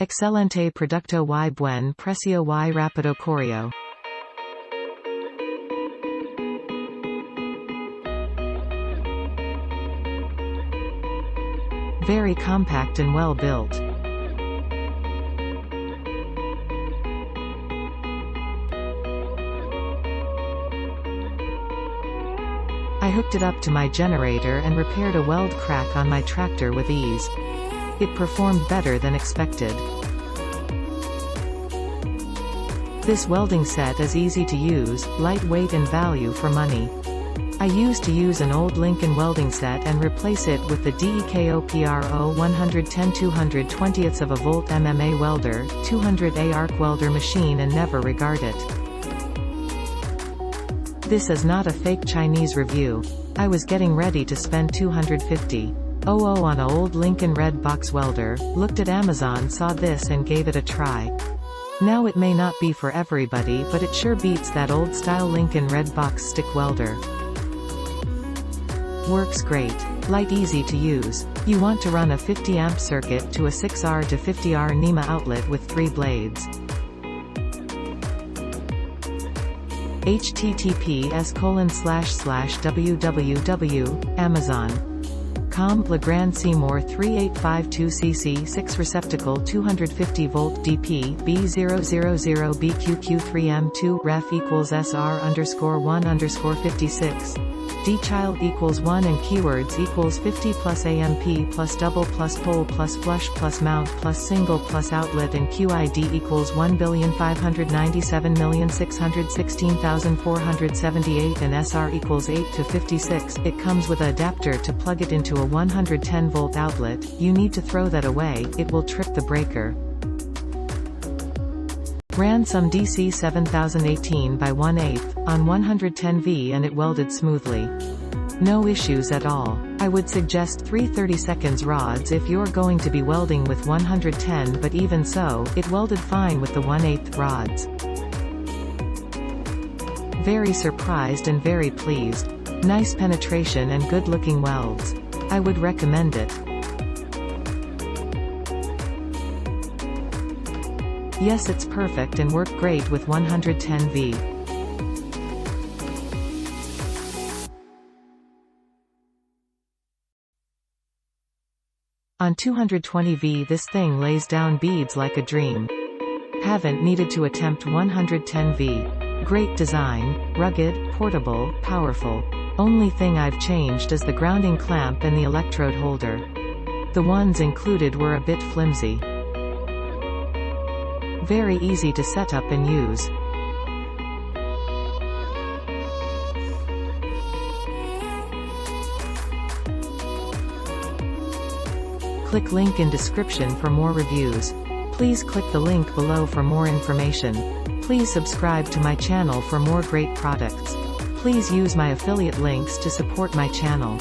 Excelente producto y buen precio y rápido correo. Very compact and well built. I hooked it up to my generator and repaired a weld crack on my tractor with ease. It performed better than expected. This welding set is easy to use, lightweight and value for money. I used to use an old Lincoln welding set and replace it with the DEKOPRO 200 MMA Welder, 200 ARC Welder Machine and never regard it. This is not a fake Chinese review. I was getting ready to spend $250 on a old Lincoln red box welder, looked at Amazon, saw this and gave it a try. Now it may not be for everybody, but it sure beats that old style Lincoln red box stick welder. Works great. Light, easy to use. You want to run a 50 amp circuit to a 6R to 50R NEMA outlet with 3 blades. https://www.amazon.com Legrand Seymour 3852cc 6 receptacle 250 volt DP B000BQQ3M2 ref equals SR_1_56 D child equals 1 and keywords equals 50 plus AMP plus double plus pole plus flush plus mount plus single plus outlet and QID equals 1,597,616,478 and SR equals 8 to 56. It comes with an adapter to plug it into a 110 volt outlet. You need to throw that away, it will trip the breaker. Ran some DC 7018 by 1/8 on 110V and it welded smoothly. No issues at all. I would suggest 3 30-seconds rods if you're going to be welding with 110, but even so, it welded fine with the 1/8 rods. Very surprised and very pleased. Nice penetration and good looking welds. I would recommend it. Yes, it's perfect and worked great with 110V. On 220V this thing lays down beads like a dream. Haven't needed to attempt 110V. Great design, rugged, portable, powerful. Only thing I've changed is the grounding clamp and the electrode holder. The ones included were a bit flimsy. Very easy to set up and use. Click link in description for more reviews. Please click the link below for more information. Please subscribe to my channel for more great products. Please use my affiliate links to support my channel.